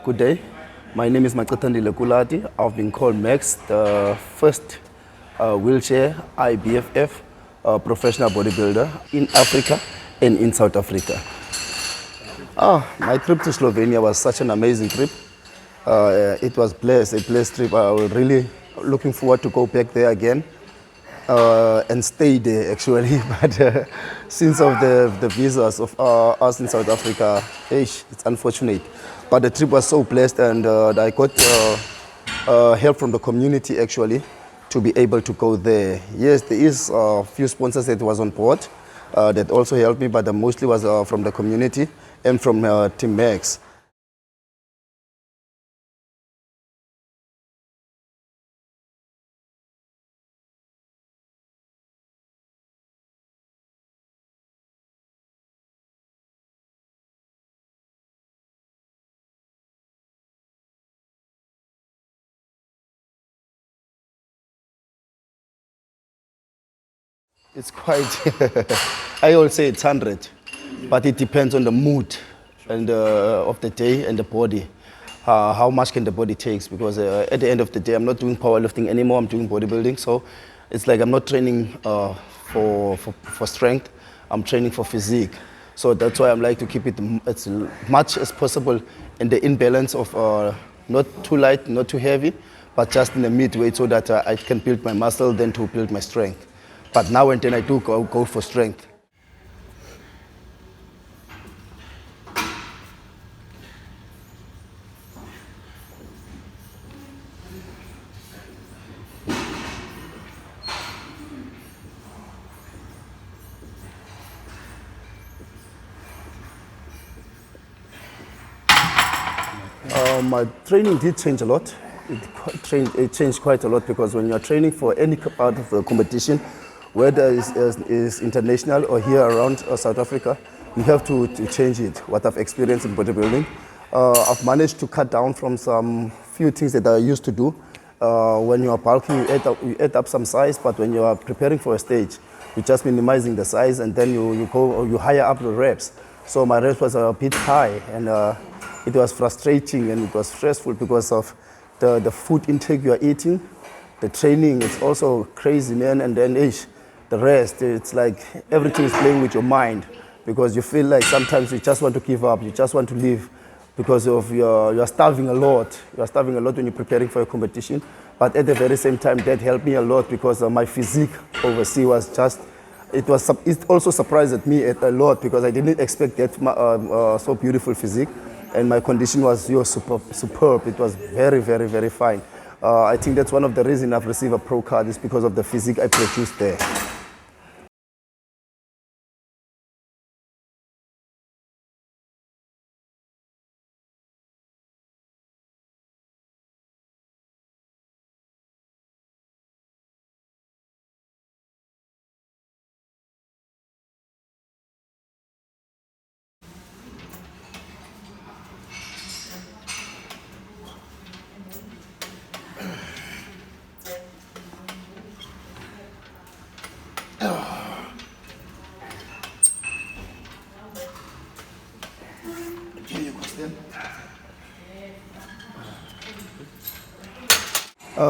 Good day. My name is Macethandile Kulati. I've been called Max, the first wheelchair IBFF professional bodybuilder in Africa and in South Africa. My trip to Slovenia was such an amazing trip. It was a blessed trip. I was really looking forward to go back there again and stay there actually. But since of the visas of us in South Africa, it's unfortunate. But the trip was so blessed, and I got help from the community actually to be able to go there. Yes, there is a few sponsors that was on board that also helped me, but mostly was from the community and from Team Max. It's quite, I always say it's 100, but it depends on the mood and of the day and the body. How much can the body take? Because at the end of the day, I'm not doing powerlifting anymore, I'm doing bodybuilding. So it's like I'm not training for strength, I'm training for physique. So that's why I'm like to keep it as much as possible in the imbalance of not too light, not too heavy, but just in the midway so that I can build my muscle, then to build my strength. But now and then I do go for strength. My training did change a lot. It changed quite a lot, because when you're training for any part of the competition, whether it's international or here around South Africa, you have to change it. What I've experienced in bodybuilding, I've managed to cut down from some few things that I used to do. When you are bulking, you add up some size, but when you are preparing for a stage, you're just minimizing the size, and then you higher up the reps. So my reps was a bit high, and it was frustrating and it was stressful because of the food intake you are eating. The training is also crazy, man, and then the rest, it's like everything is playing with your mind, because you feel like sometimes you just want to give up, you just want to leave, because of you're starving a lot. You're starving a lot when you're preparing for a competition. But at the very same time, that helped me a lot, because my physique overseas was just, it also surprised me a lot, because I didn't expect that so beautiful physique, and my condition was superb. It was very, very, very fine. I think that's one of the reasons I've received a pro card, is because of the physique I produced there.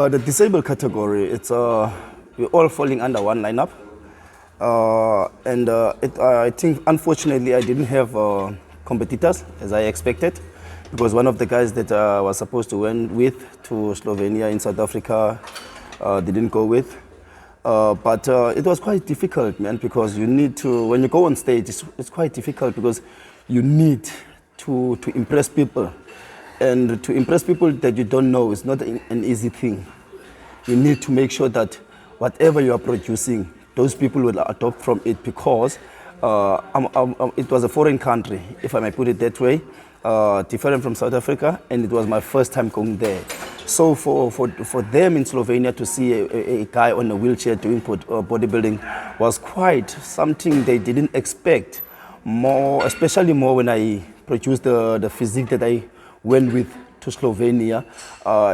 The disabled category, it's we're all falling under one lineup, and I think unfortunately I didn't have competitors as I expected, because one of the guys that I was supposed to went with to Slovenia in South Africa didn't go with. But it was quite difficult, man, because you need to, when you go on stage, it's quite difficult, because you need to impress people. And to impress people that you don't know is not an easy thing. You need to make sure that whatever you are producing, those people will adopt from it, because it was a foreign country, if I may put it that way, different from South Africa, and it was my first time going there. So for them in Slovenia to see a guy on a wheelchair doing bodybuilding was quite something they didn't expect, especially more when I produced the physique that I went with to Slovenia.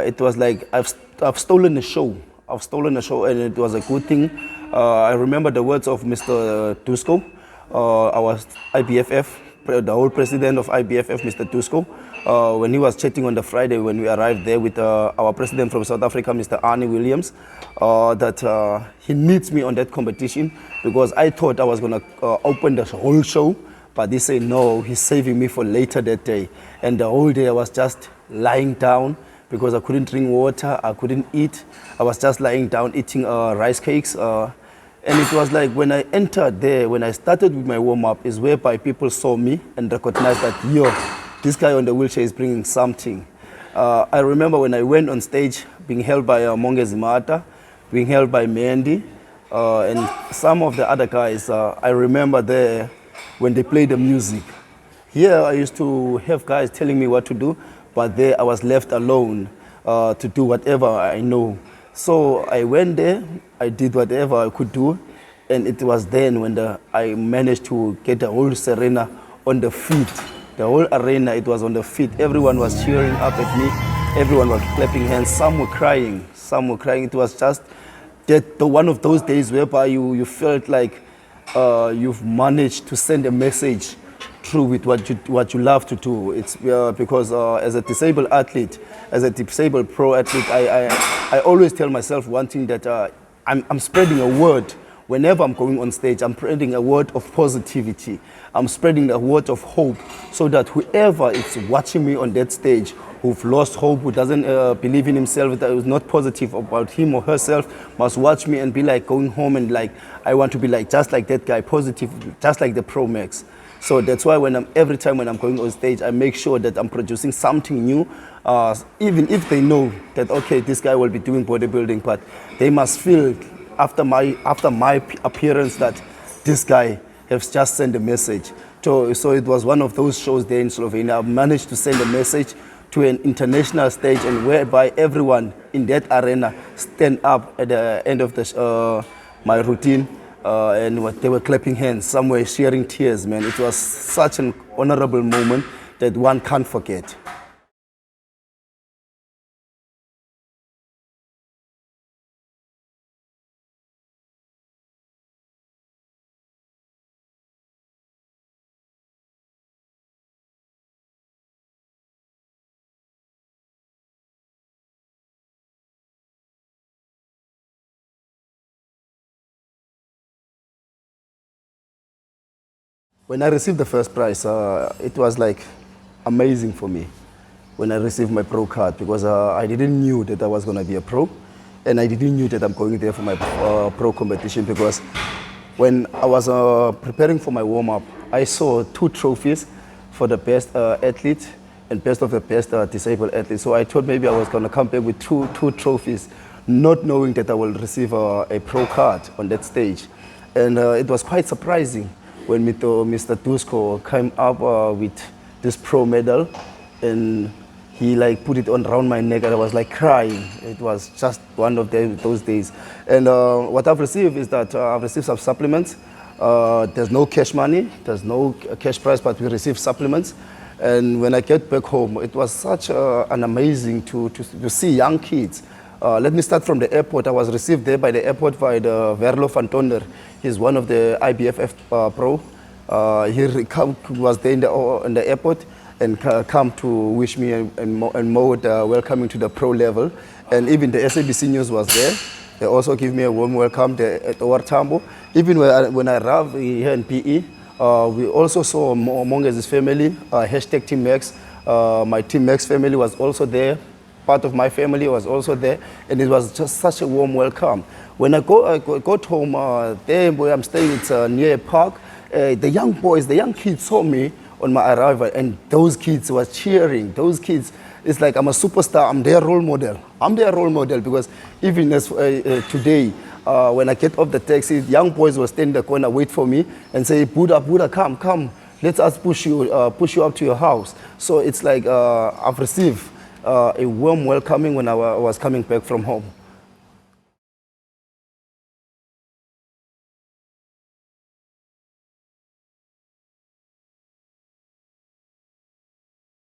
It was like I've stolen a show. I've stolen a show, and it was a good thing. I remember the words of Mr. Dusko, our IBFF, the whole president of IBFF, Mr. Dusko, when he was chatting on the Friday when we arrived there with our president from South Africa, Mr. Arnie Williams, that he needs me on that competition because I thought I was going to open the whole show, but they say no, he's saving me for later that day. And the whole day I was just lying down because I couldn't drink water, I couldn't eat. I was just lying down eating rice cakes. And it was like when I entered there, when I started with my warm-up, is whereby people saw me and recognized that, yo, this guy on the wheelchair is bringing something. I remember when I went on stage, being held by Mongezi Mata, being held by Mendy, and some of the other guys. I remember there when they played the music. Here I used to have guys telling me what to do, but there I was left alone to do whatever I know. So I went there, I did whatever I could do, and it was then when I managed to get the whole arena on the feet. The whole arena, it was on the feet. Everyone was cheering up at me. Everyone was clapping hands. Some were crying. Some were crying. It was just one of those days whereby you felt like you've managed to send a message through with what you love to do. It's because as a disabled athlete, as a disabled pro athlete, I always tell myself one thing, that I'm spreading a word. Whenever I'm going on stage, I'm spreading a word of positivity. I'm spreading a word of hope so that whoever is watching me on that stage, who've lost hope, who doesn't believe in himself, that is not positive about him or herself, must watch me and be like going home and like, I want to be like just like that guy, positive, just like the Pro Max. So that's why every time when I'm going on stage, I make sure that I'm producing something new, even if they know that, okay, this guy will be doing bodybuilding, but they must feel after my appearance that this guy has just sent a message. So it was one of those shows there in Slovenia. I managed to send a message to an international stage, and whereby everyone in that arena stand up at the end of my routine, and they were clapping hands, some were sharing tears, man. It was such an honorable moment that one can't forget. When I received the first prize, it was like amazing for me when I received my pro card, because I didn't knew that I was going to be a pro, and I didn't knew that I'm going there for my pro competition, because when I was preparing for my warm-up, I saw 2 trophies for the best athlete and best of the best disabled athlete. So I thought maybe I was going to come back with two trophies, not knowing that I will receive a pro card on that stage. And it was quite surprising when Mr. Dusko came up with this pro medal, and he like put it on around my neck, and I was like crying. It was just one of those days. And what I've received is that I've received some supplements. There's no cash money, there's no cash prize, but we received supplements. And when I get back home, it was such an amazing to see young kids. Let me start from the airport. I was received there by the airport by the Verlo van Tonder. He's one of the IBFF Pro. He was there in the airport and come to wish me and Maud welcoming to the pro level. And even the SABC News was there. They also give me a warm welcome at Owartambo. Even when I arrived here in PE, we also saw Monge's family, hashtag Team Max. My Team Max family was also there. Part of my family was also there, and it was just such a warm welcome. When I got home, there where I'm staying, it's near a park. The young boys, the young kids saw me on my arrival, and those kids were cheering. Those kids, it's like I'm a superstar. I'm their role model. I'm their role model, because even as today, when I get off the taxi, young boys will stand in the corner, wait for me, and say, Buddha, come. Let us push you up to your house. So it's like I've received a warm welcoming when I was coming back from home.